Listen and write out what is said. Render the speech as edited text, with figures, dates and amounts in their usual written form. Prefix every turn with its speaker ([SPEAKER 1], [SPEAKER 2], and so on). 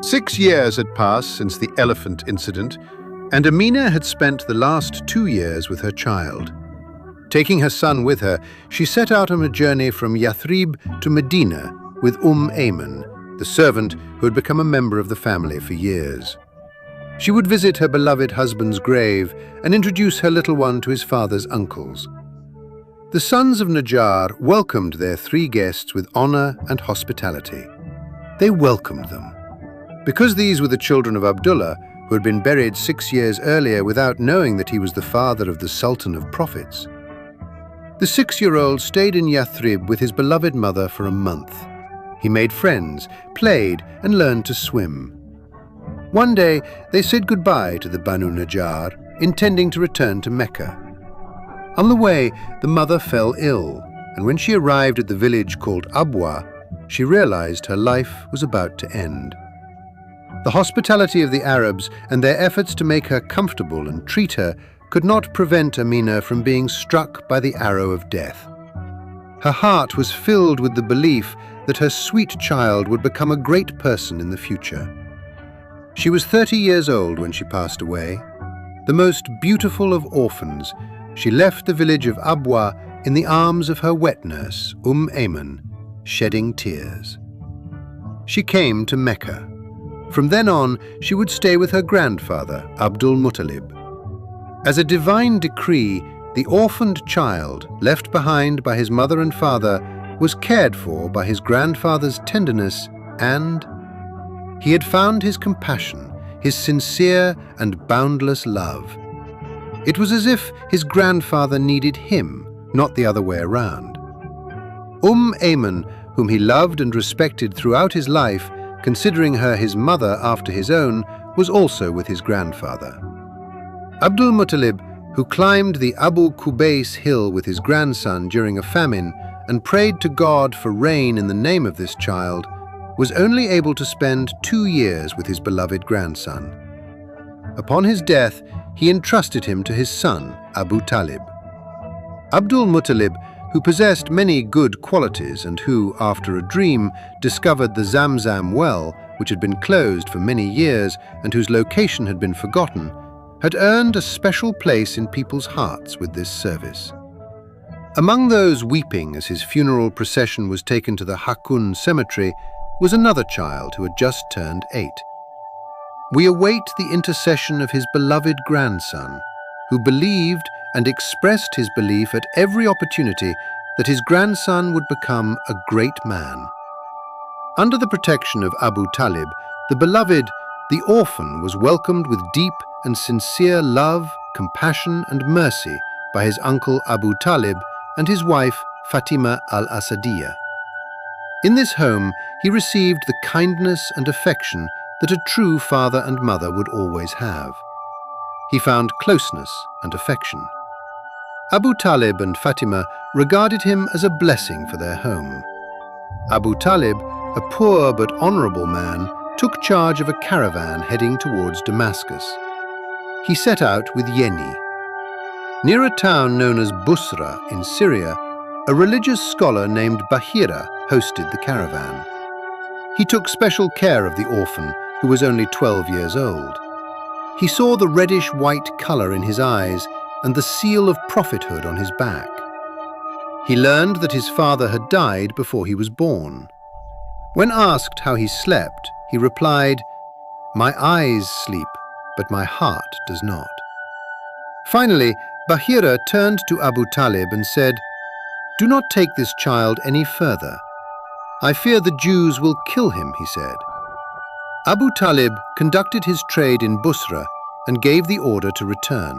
[SPEAKER 1] 6 years had passed since the elephant incident, and Amina had spent the last 2 years with her child. Taking her son with her, she set out on a journey from Yathrib to Medina with Ayman, the servant who had become a member of the family for years. She would visit her beloved husband's grave and introduce her little one to his father's uncles. The sons of Najjar welcomed their 3 guests with honor and hospitality. They welcomed them. Because these were the children of Abdullah, who had been buried 6 years earlier without knowing that he was the father of the Sultan of Prophets. The 6-year-old stayed in Yathrib with his beloved mother for a month. He made friends, played, and learned to swim. One day, they said goodbye to the Banu Najjar, intending to return to Mecca. On the way, the mother fell ill, and when she arrived at the village called Abwa, she realized her life was about to end. The hospitality of the Arabs and their efforts to make her comfortable and treat her could not prevent Amina from being struck by the arrow of death. Her heart was filled with the belief that her sweet child would become a great person in the future. She was 30 years old when she passed away. The most beautiful of orphans, she left the village of Abwa in the arms of her wet nurse, Ayman, shedding tears. She came to Mecca. From then on, she would stay with her grandfather, Abdul Muttalib. As a divine decree, the orphaned child, left behind by his mother and father, was cared for by his grandfather's tenderness, and he had found his compassion, his sincere and boundless love. It was as if his grandfather needed him, not the other way around. Ayman, whom he loved and respected throughout his life, considering her his mother after his own, was also with his grandfather. Abdul Muttalib, who climbed the Abu Qubais hill with his grandson during a famine and prayed to God for rain in the name of this child, was only able to spend 2 years with his beloved grandson. Upon his death, he entrusted him to his son, Abu Talib. Abdul Muttalib, who possessed many good qualities and who, after a dream, discovered the Zamzam well, which had been closed for many years and whose location had been forgotten, had earned a special place in people's hearts with this service. Among those weeping as his funeral procession was taken to the Hakun cemetery was another child who had just turned 8. We await the intercession of his beloved grandson, who believed and expressed his belief at every opportunity that his grandson would become a great man. Under the protection of Abu Talib, the beloved, the orphan was welcomed with deep and sincere love, compassion, and mercy by his uncle Abu Talib and his wife Fatima al-Asadiyah. In this home, he received the kindness and affection that a true father and mother would always have. He found closeness and affection. Abu Talib and Fatima regarded him as a blessing for their home. Abu Talib, a poor but honorable man, took charge of a caravan heading towards Damascus. He set out with Yeni. Near a town known as Busra in Syria, a religious scholar named Bahira hosted the caravan. He took special care of the orphan, who was only 12 years old. He saw the reddish-white color in his eyes and the seal of prophethood on his back. He learned that his father had died before he was born. When asked how he slept, he replied, "My eyes sleep, but my heart does not." Finally, Bahira turned to Abu Talib and said, "Do not take this child any further. I fear the Jews will kill him," he said. Abu Talib conducted his trade in Busra and gave the order to return.